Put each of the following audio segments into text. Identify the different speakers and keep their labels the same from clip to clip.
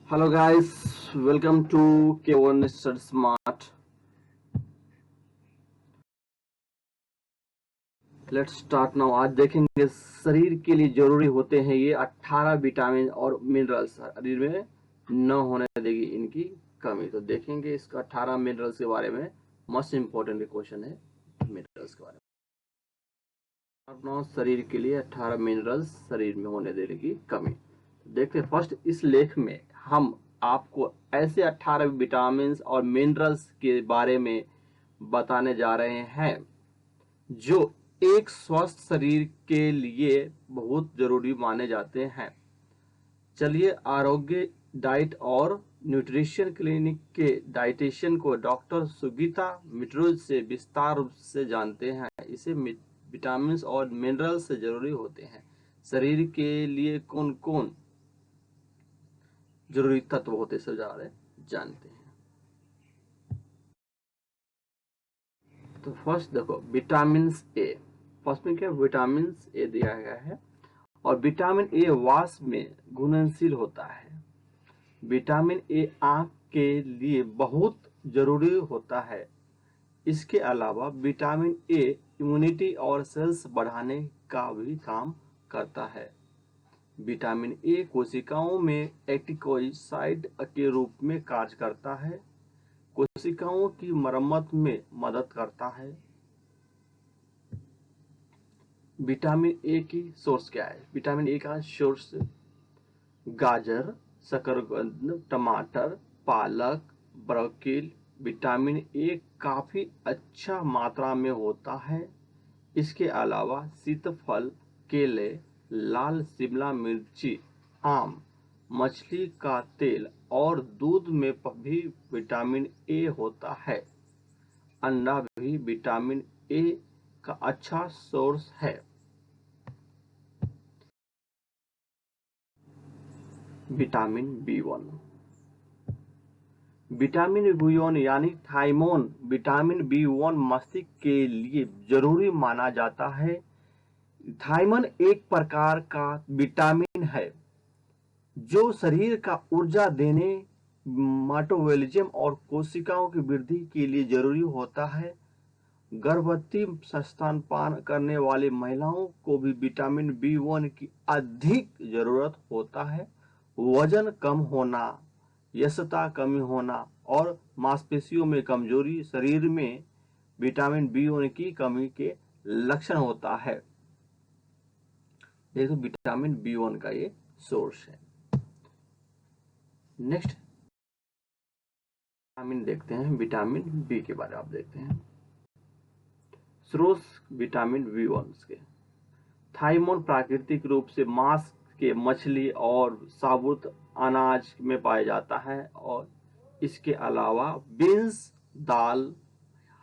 Speaker 1: Hello guys, welcome to K1 Study Smart. Let's start now. आज देखेंगे शरीर के लिए जरूरी होते हैं ये 18 विटामिन और मिनरल्स शरीर में न होने देगी इनकी कमी। तो देखेंगे इसका 18 मिनरल्स के बारे में। मोस्ट इम्पोर्टेंट क्वेश्चन है मिनरल्स के बारे में। अपना शरीर के लिए 18 मिनरल्स शरीर में होने देगी कमी। देखते हैं फर्स्ट इस लेख में हम आपको ऐसे 18 विटामिन और मिनरल्स के बारे में बताने जा रहे हैं जो एक स्वस्थ शरीर के लिए बहुत जरूरी माने जाते हैं। चलिए आरोग्य डाइट और न्यूट्रिशन क्लिनिक के डाइटिशियन को डॉक्टर सुगीता मित्रोज से विस्तार रूप से जानते हैं। इसे विटामिन और मिनरल्स से जरूरी होते हैं। शरीर के लिए कौन कौन जरूरी तत्व होते सब जानते हैं। तो फर्स्ट देखो विटामिन ए। फर्स्ट में क्या विटामिन ए दिया गया है और विटामिन ए वास में घुलनशील होता है। विटामिन ए आंख के लिए बहुत जरूरी होता है। इसके अलावा विटामिन ए इम्यूनिटी और सेल्स बढ़ाने का भी काम करता है। विटामिन ए कोशिकाओं में एक्टिकोसाइड के रूप में कार्य करता है। कोशिकाओं की मरम्मत में मदद करता है। विटामिन ए की सोर्स क्या है? विटामिन ए का सोर्स गाजर, शकरकंद, टमाटर, पालक, ब्रोकीली। विटामिन ए काफी अच्छा मात्रा में होता है। इसके अलावा सीताफल, केले, लाल शिमला मिर्ची, आम, मछली का तेल और दूध में भी विटामिन ए होता है। अंडा भी विटामिन ए का अच्छा सोर्स है। Vitamin B1. विटामिन बी1 यानी थाइमोन विटामिन बी1 मस्तिष्क के लिए जरूरी माना जाता है। थाइमन एक प्रकार का विटामिन है जो शरीर का ऊर्जा देने, मेटाबॉलिज्म और कोशिकाओं की वृद्धि के लिए जरूरी होता है। गर्भवती स्तनपान करने वाली महिलाओं को भी विटामिन बी1 की अधिक जरूरत होता है। वजन कम होना, यशता कमी होना और मांसपेशियों में कमजोरी शरीर में विटामिन बी1 की कमी के लक्षण होता है। देखो विटामिन बी1 का ये सोर्स है। नेक्स्ट विटामिन देखते हैं। विटामिन बी के बारे में आप देखते हैं। स्रोत विटामिन बी1 के थाइमोन प्राकृतिक रूप से मांस के, मछली और साबुत अनाज में पाया जाता है और इसके अलावा बीन्स, दाल,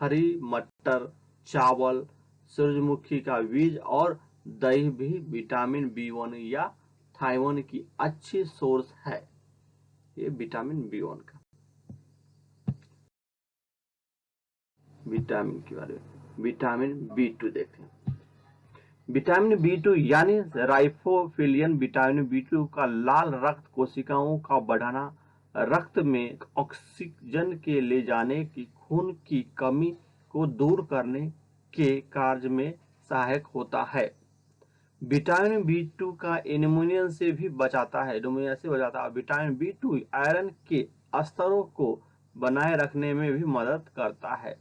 Speaker 1: हरी मटर, चावल, सूरजमुखी का बीज और दही भी विटामिन बी1 या थाइमोन की अच्छी सोर्स है। ये विटामिन बी1 का। विटामिन के बारे में विटामिन बी2 देखते हैं। विटामिन बी2 यानी राइबोफ्लाविन विटामिन बी2 का लाल रक्त कोशिकाओं का बढ़ाना, रक्त में ऑक्सीजन के ले जाने की खून की कमी को दूर करने के कार्य में सहायक होता है। विटामिन बी2 का एनीमिया से भी बचाता है। विटामिन बी2 आयरन के स्तरों को बनाए रखने में भी मदद करता है।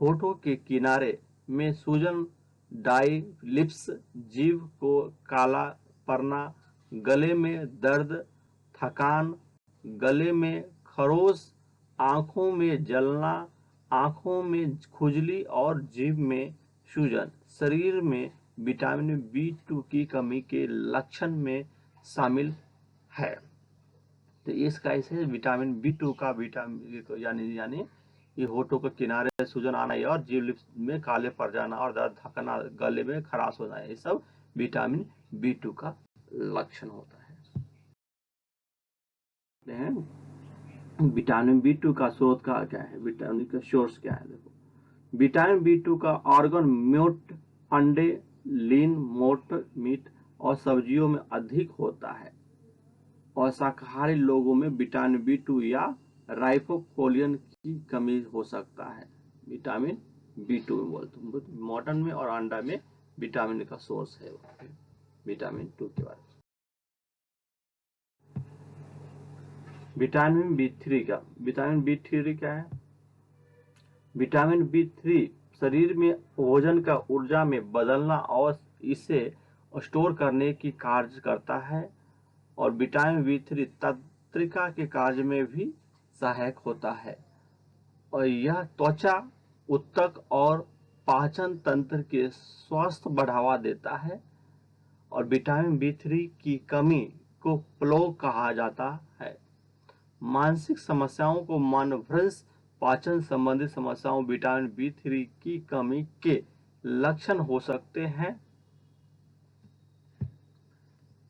Speaker 1: होठों के किनारे में सूजन, ड्राई लिप्स, जीभ को काला पड़ना, गले में दर्द, थकान, गले में खरोश, आंखों में जलना, आंखों में खुजली और जीभ में सूजन शरीर में विटामिन बी2 की कमी के लक्षण में शामिल है। तो इसका इसे विटामिन बी2 का विटामिन यानी ये होठों के किनारे सूजन आना और जीभ लिप्स में काले पड़ जाना और दर्द, थकना, गले में खराश होना, ये सब विटामिन बी2 का लक्षण होता है। विटामिन बी2 का स्रोत का क्या है? विटामिन का सोर्स क्या है? देखो विटामिन बी2 का ऑर्गन मीट, अंडे, लीन मोट मीट और सब्जियों में अधिक होता है और शाकाहारी लोगों में विटामिन B2 या राइबोफ्लाविन की कमी हो सकता है। विटामिन B2 में बोलते हैं, मटन में और अंडा में विटामिन का सोर्स है विटामिन 2 के बारे में। विटामिन B3 क्या है? विटामिन B3 शरीर में भोजन का ऊर्जा में बदलना और इसे स्टोर करने की कार्य करता है, और विटामिन B3 तंत्रिका के कार्य में भी सहायक होता है, और यह त्वचा, ऊतक और पाचन तंत्र के स्वास्थ्य बढ़ावा देता है। और विटामिन B3 की कमी को प्लेग कहा जाता है। मानसिक समस्याओं को मनोभ्रंश, पाचन संबंधी समस्याओं, विटामिन B3 की कमी के लक्षण हो सकते हैं।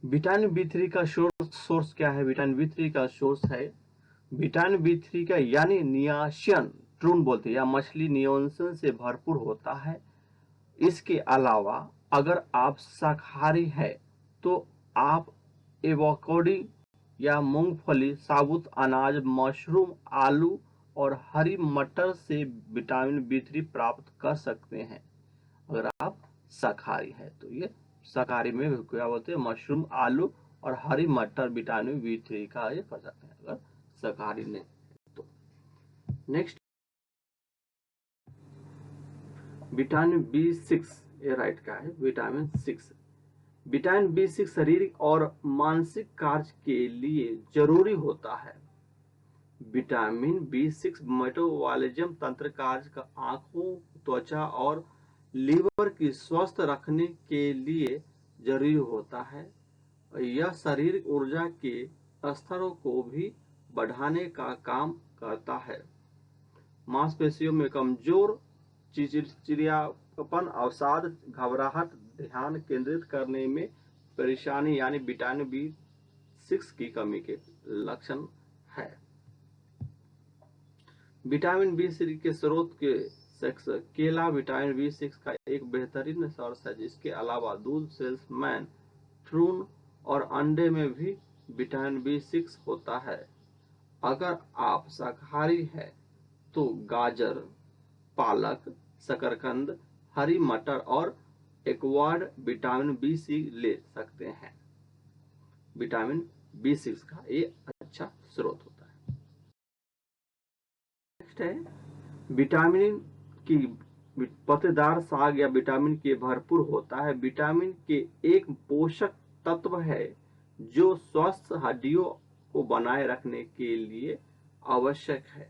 Speaker 1: विटामिन B3 का सोर्स क्या है? विटामिन B3 का सोर्स है विटामिन B3 का यानी नियासिन, ट्रून बोलते हैं, या मछली नियासिन से भरपूर होता है। इसके अलावा अगर आप शाकाहारी हैं तो आप एवोकाडो या मूंगफली, साबुत अनाज, मशरूम, आलू और हरी मटर से विटामिन B3 प्राप्त कर सकते हैं। अगर आप शाकाहारी हैं तो ये शाकाहारी में क्या बोलते हैं, मशरूम, आलू और हरी मटर विटामिन B3 का ये कर सकते हैं अगर शाकाहारी नहीं तो। नेक्स्ट, विटामिन B6, ये राइट का है, विटामिन 6। विटामिन B6 शारीरिक और मानसिक कार्य के लिए जरूरी होता है। विटामिन B6 मेटाबॉलिज्म तंत्र कार्य का, आंखों, त्वचा और लीवर की स्वस्थ रखने के लिए जरूरी होता है। यह शारीरिक ऊर्जा के स्तरों को भी बढ़ाने का काम करता है। मांसपेशियों में कमजोर, चिड़चिड़ापन, अवसाद, घबराहट, ध्यान केंद्रित करने में परेशानी यानी विटामिन B6 की कमी के लक्षण है। विटामिन B6 के स्रोत के केला विटामिन B6 का एक बेहतरीन सोर्स है। जिसके अलावा दूध, सेल्समैन, ट्रून और अंडे में भी विटामिन B6 होता है। अगर आप शाकाहारी हैं तो गाजर, पालक, शकरकंद, हरी मटर और एक्वाड विटामिन B6 ले सकते हैं। विटामिन B6 का ये अच्छा स्रोत होता है। नेक्स्ट है विटामिन की पत्तेदार साग या विटामिन के भरपूर होता है। विटामिन के एक पोषक तत्व है जो स्वस्थ हड्डियों को बनाए रखने के लिए आवश्यक है।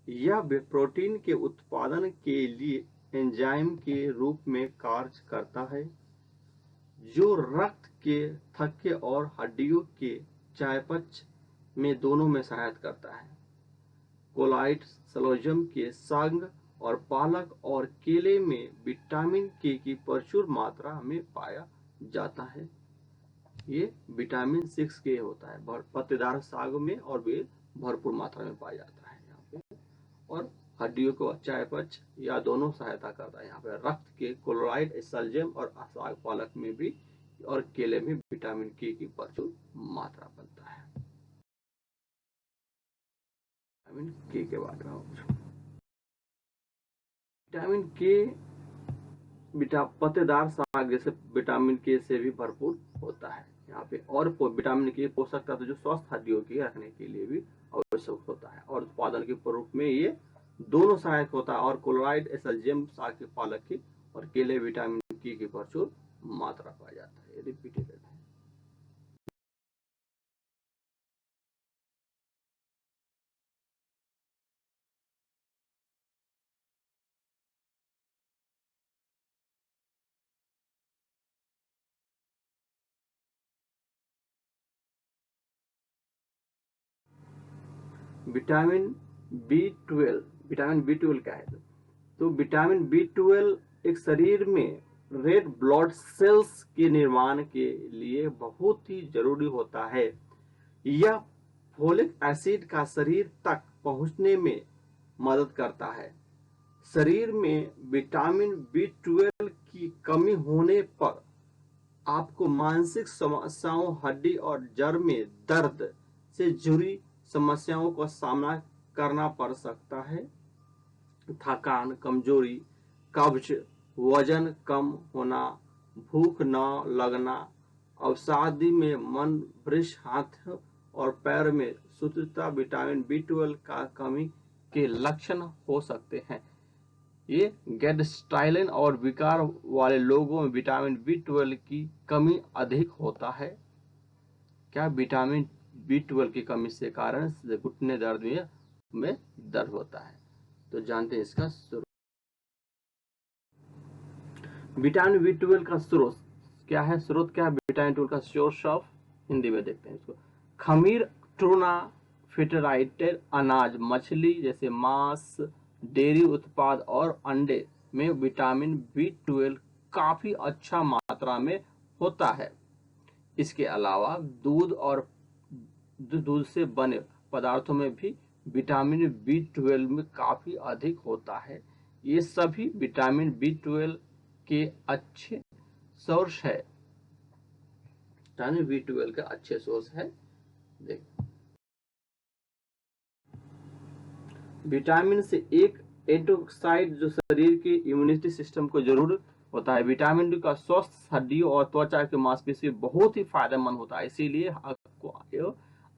Speaker 1: यह प्रोटीन के उत्पादन के लिए एंजाइम के रूप में कार्य करता है जो रक्त के थक्के और हड्डियों के चयापचय में दोनों में सहायता करता है। कोलाइट, सलोजम के संग और पालक और केले में विटामिन के की प्रचुर मात्रा में पाया जाता है। ये विटामिन 6 के होता है पत्तेदार साग में, और वे भरपूर मात्रा में पाया जाता है यहाँ पे। और हड्डियों को चयापचय या दोनों सहायता करता है। यहाँ पे रक्त के क्लोराइड, सलजम और साग पालक में भी और केले में विटामिन के की प्रचुर मात्रा बनता है। विटामिन के बारे में, विटामिन के पत्तेदार साग जैसे विटामिन के से भी भरपूर होता है यहाँ पे। और विटामिन के पोषक तत्व जो स्वस्थ हड्डियों के रखने के लिए भी आवश्यक होता है, और उत्पादन के रूप में ये दोनों सहायक होता है। और क्लोराइड, सल्जियम, साग के पालक की और केले विटामिन के की प्रचुर मात्रा पाया जाता है। रिपीटेड है। विटामिन B12 क्या है? तो विटामिन B12 एक शरीर में रेड ब्लड सेल्स के निर्माण के लिए बहुत ही जरूरी होता है। यह फोलिक एसिड का शरीर तक पहुंचने में मदद करता है। शरीर में विटामिन B12 की कमी होने पर आपको मानसिक समस्याओं, हड्डी और जड़ में दर्द से जुड़ी समस्याओं का सामना करना पड़ सकता है। थकान, कमजोरी, कब्ज, वजन कम होना, भूख न लगना, अवसादी में मन, वृष, हाथ और पैर में सुस्तता विटामिन B12 का कमी के लक्षण हो सकते हैं। ये गैस्ट्राइलिन और विकार वाले लोगों में विटामिन B12 की कमी अधिक होता है। क्या विटामिन B12 की कमी से कारण घुटने दर्द में दर्द होता है। तो जानते हैं इसका स्रोत। विटामिन B12 का स्रोत क्या है? स्रोत क्या है विटामिन B12 का? सोर्स ऑफ, हिंदी में देखते हैं इसको। खमीर, टूना, फिटराइटेड अनाज, मछली जैसे मांस, डेयरी उत्पाद और अंडे में विटामिन B12 काफी अच्छा मात्रा में होता है। इसके अलावा दूध से बने पदार्थों में भी विटामिन B12 में काफी अधिक होता है। ये सभी विटामिन B12 के अच्छे सोर्स है। विटामिन B12 के अच्छे सोर्स है। देख, विटामिन से एक एंटीऑक्सीडेंट जो शरीर के इम्यूनिटी सिस्टम को जरूर होता है। विटामिन डी का स्वस्थ हड्डियों और त्वचा के मांसपेशी बहुत ही फायदेमंद होता है। इसीलिए आपको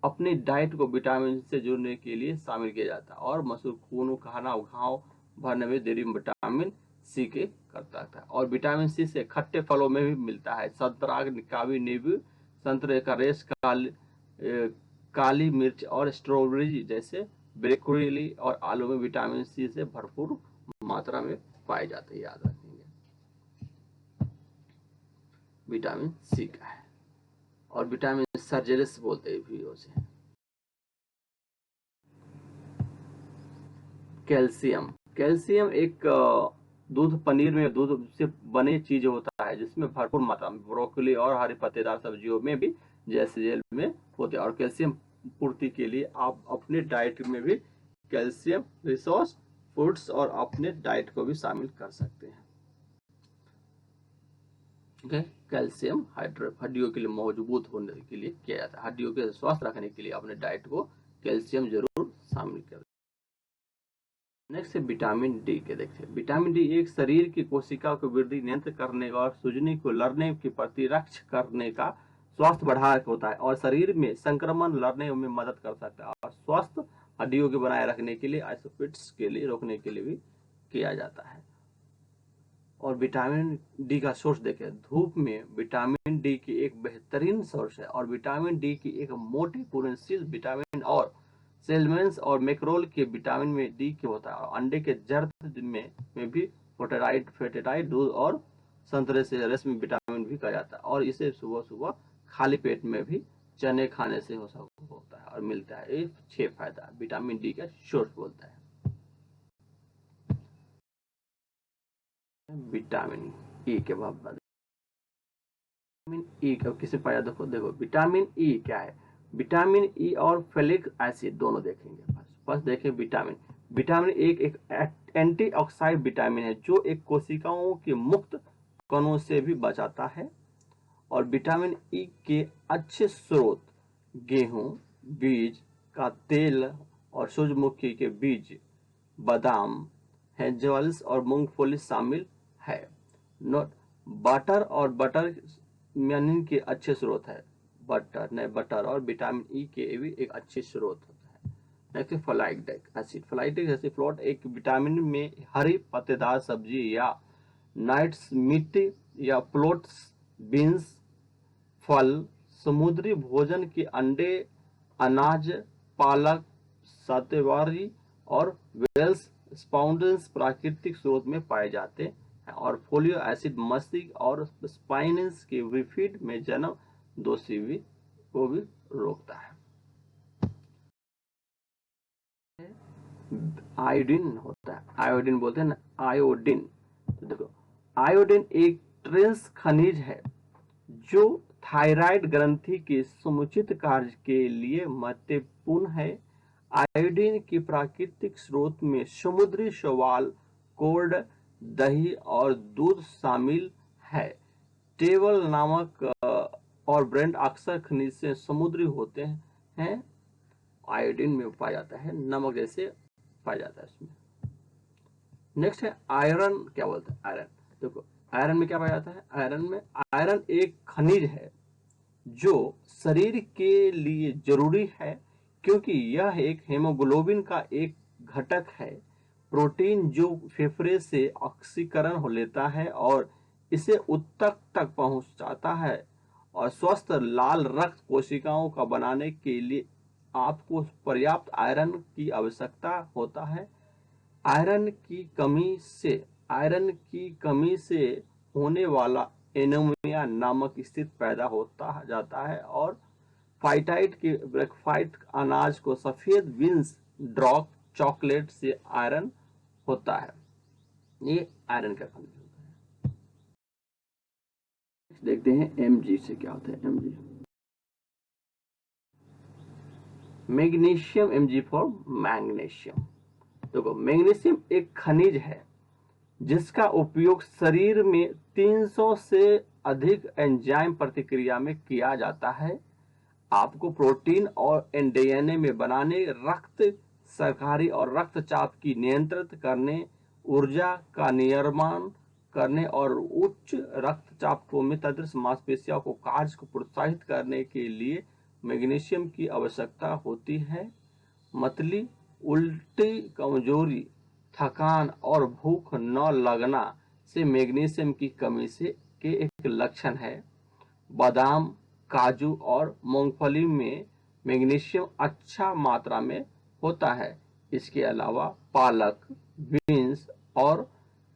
Speaker 1: अपनी डाइट को विटामिन से जुड़ने के लिए शामिल किया जाता है। और मसूर खून खाना घाव भरने में देरी विटामिन सी के करता है। और विटामिन सी से खट्टे फलों में भी मिलता है। संतरा, कावी नींबू, संतरे का रस, काली मिर्च और स्ट्रॉबेरी जैसे ब्रोकोली और आलू में विटामिन सी से भरपूर मात्रा में पाए जाते हैं। याद रखेंगे विटामिन सी का है। और विटामिन सर्जेरिस बोलते हैं भी उसे। कैल्शियम, कैल्शियम एक दूध, पनीर में दूध से बने चीज होता है जिसमें भरपूर मात्रा में ब्रोकोली और हरी पत्तेदार सब्जियों में भी जैसे जेल में होते हैं। और कैल्शियम पूर्ति के लिए आप अपने डाइट में भी कैल्शियम रिसोर्स फूड्स और अपने डाइट को भी शामिल कर सकते हैं। कैल्शियम हड्डियों के लिए मजबूत होने के लिए किया जाता है। हड्डियों के स्वस्थ रखने के लिए अपने डाइट को कैल्शियम जरूर शामिल करें। नेक्स्ट है विटामिन डी के। देखते हैं विटामिन डी एक शरीर की कोशिका को वृद्धि नियंत्रित करने का और सूजन को लड़ने की प्रतिरक्षा करने का स्वास्थ्य बढ़ायक होता है। और शरीर में संक्रमण लड़ने में मदद कर सकता है। और स्वस्थ हड्डियों को बनाए रखने के लिए आइसोपिट्स के लिए रोकने के लिए भी किया जाता है। और विटामिन डी का सोर्स देखें, धूप में विटामिन डी की एक बेहतरीन सोर्स है। और विटामिन डी की एक मोटी घुलनशील विटामिन और सेलमेंस और मैक्रोल के विटामिन में डी के होता है। और अंडे के जर्द में भी फेटेराइड, दूध और संतरे से रस में विटामिन भी कहा जाता है। और इसे सुबह सुबह खाली पेट में भी चने खाने से होता है और मिलता है। ये 6 फायदा विटामिन डी का सोर्स बोलता है। विटामिन ई के बाद विटामिन ई का किसे पाया? देखो विटामिन ई क्या है? विटामिन ई और फेलिक एसिड दोनों देखेंगे। फर्स्ट देखें विटामिन एक एंटीऑक्सीडेंट विटामिन है जो एक कोशिकाओं के मुक्त कणों से भी बचाता है। और विटामिन ई के अच्छे स्रोत गेहूं बीज का तेल और सूरजमुखी के बीज, बादाम, हेजल्स और मूंगफली शामिल है। बटर और बटर मेनिन के अच्छे स्रोत है। बटर और विटामिन ई के भी एक अच्छे स्रोत होता है। नेक्स्ट फोलाइक एसिड फ्लोट एक विटामिन में हरी पत्तेदार सब्जी या नट्स, मीट या प्लोट्स, बीन्स, फल, समुद्री भोजन के अंडे, अनाज, पालक, सातेवारी और वेल्स स्पाउंडस प्राकृतिक स्रोत में पाए जाते हैं। और फोलियो एसिड मस्तिष्क और स्पाइनस के विफीड में जन्म दोषी को भी रोकता है। आयोडीन होता है, आयोडीन बोलते हैं ना, आयोडीन। तो देखो आयोडीन एक ट्रेस खनिज है जो थायराइड ग्रंथि के समुचित कार्य के लिए महत्वपूर्ण है। आयोडीन के प्राकृतिक स्रोत में समुद्री शैवाल, कोड, दही और दूध शामिल है। स्टेबल नामक और ब्रेंट अक्सर खनिज से समुद्री होते हैं, आयोडीन में पाया जाता है, नमक जैसे पाया जाता है इसमें। नेक्स्ट है आयरन। क्या बोलते हैं आयरन? देखो आयरन में क्या पाया जाता है? आयरन एक खनिज है जो शरीर के लिए जरूरी है क्योंकि यह एक हेमोग्लोबिन का एक घटक है, प्रोटीन जो फेफड़े से ऑक्सीकरण हो लेता है और इसे ऊतक तक पहुंचाता है, और स्वस्थ लाल रक्त कोशिकाओं का बनाने के लिए आपको पर्याप्त आयरन की आवश्यकता होता है। आयरन की कमी से होने वाला एनीमिया नामक स्थिति पैदा होता जाता है, और फाइटाइट के ब्रेकफास्ट अनाज को सफेद बीन्स डार्क चॉकलेट से आयरन होता है। ये आयरन का खनिज होता है। देखते हैं Mg से क्या होता है। Mg magnesium, Mg for magnesium. देखो मैग्नीशियम एक खनिज है जिसका उपयोग शरीर में 300 से अधिक एंजाइम प्रतिक्रिया में किया जाता है। आपको प्रोटीन और डीएनए में बनाने, रक्त शर्करा और रक्तचाप की नियंत्रित करने, ऊर्जा का निर्माण करने और उच्च रक्तचाप को में तदृश मांसपेशियों को कार्य को प्रोत्साहित करने के लिए मैग्नीशियम की आवश्यकता होती है। मतली, उल्टी, कमजोरी, थकान और भूख न लगना से मैग्नीशियम की कमी से के एक लक्षण है। बादाम, काजू और मूंगफली में मैग्नीशियम अच्छा मात्रा में होता है। इसके अलावा पालक, बीन्स और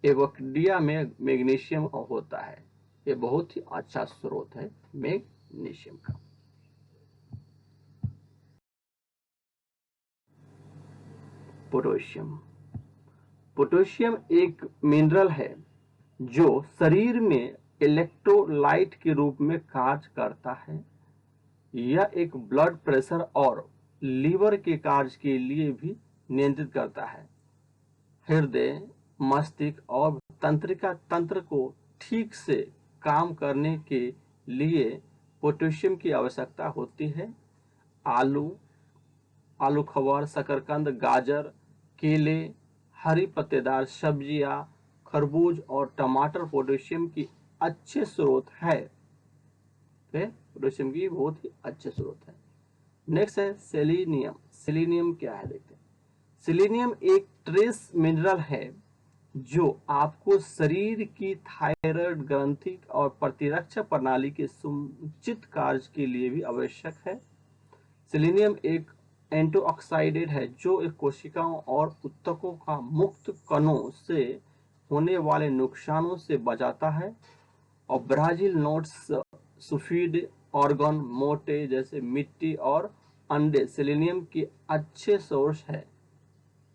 Speaker 1: एवोकाडो में मैग्नीशियम होता है। ये बहुत ही अच्छा स्रोत है मैग्नीशियम का। पोटेशियम। पोटेशियम एक मिनरल है जो शरीर में इलेक्ट्रोलाइट के रूप में कार्य करता है। यह एक ब्लड प्रेशर और लीवर के कार्य के लिए भी नियंत्रित करता है। हृदय, मस्तिष्क और तंत्रिका तंत्र को ठीक से काम करने के लिए पोटेशियम की आवश्यकता होती है। आलू खबर, शकरकंद, गाजर, केले, हरी पत्तेदार सब्जियां, खरबूज और टमाटर पोटेशियम की अच्छे स्रोत है। पोटेशियम की बहुत ही अच्छे स्रोत है। नेक्स्ट है सेलेनियम। सेलेनियम क्या है देखते हैं। सेलेनियम एक ट्रेस मिनरल है जो आपको शरीर की थायराइड ग्रंथि और प्रतिरक्षा प्रणाली के समुचित कार्य के लिए भी आवश्यक है। सेलेनियम एक एंटीऑक्सीडेंट है जो एक कोशिकाओं और ऊतकों का मुक्त कणों से होने वाले नुकसानों से बचाता है। और ब्राजील नोट्स, सफीड, ऑर्गन, मोटे जैसे मिट्टी और अंडे सेलेनियम के अच्छे सोर्स है।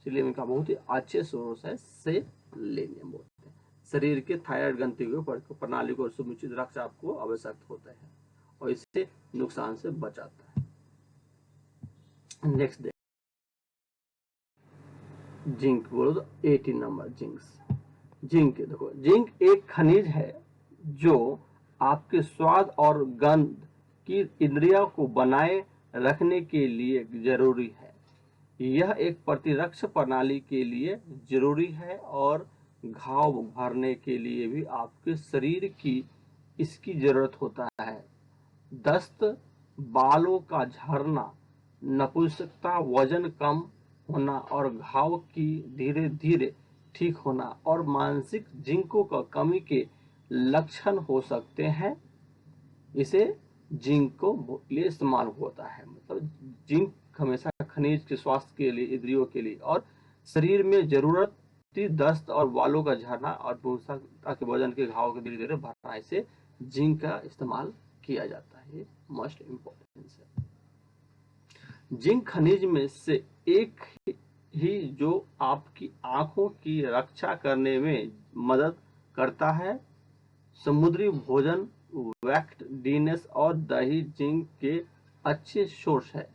Speaker 1: सेलेनियम का बहुत ही अच्छे सोर्स है सेलेनियम बोलते हैं। शरीर के थायराइड ग्रंथि को प्रणाली को समुचित रक्षा आपको आवश्यक होता है और इससे नुकसान से बचाता है। नेक्स्ट डे जिंक बोलो तो 18 नंबर जिंक देखो, जिंक एक खनिज है जो आपके स्वाद और गंध की इंद्रियों को बनाए रखने के लिए जरूरी है। यह एक प्रतिरक्षा प्रणाली के लिए जरूरी है और घाव भरने के लिए भी आपके शरीर की इसकी जरूरत होता है। दस्त, बालों का झड़ना, नपुंसकता, वजन कम होना और घाव की धीरे धीरे ठीक होना और मानसिक जिंकों का कमी के लक्षण हो सकते हैं। इसे जिंक को लिए इस्तेमाल होता है। मतलब जिंक हमेशा खनिज के स्वास्थ्य के लिए, इंद्रियों के लिए और शरीर में जरूरत दस्त और बालों का झड़ना और ताकि वजन के घाव के धीरे धीरे भरना, इसे जिंक का इस्तेमाल किया जाता है। ये मोस्ट इम्पोर्टेंट है। जिंक खनिज में से एक ही जो आपकी आंखों की रक्षा करने में मदद करता है। समुद्री भोजन, वैक्ट, डीनेस और दही जिंक के अच्छे सोर्स है।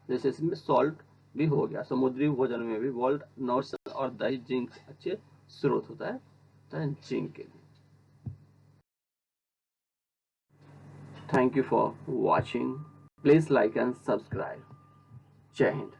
Speaker 1: जैसे इसमें सॉल्ट भी हो गया, समुद्री भोजन में भी वॉल्ट, नोट्स और दही जिंक अच्छे स्रोत होता है जिंक के लिए। Thank you for watching, please like and subscribe. जय हिंद।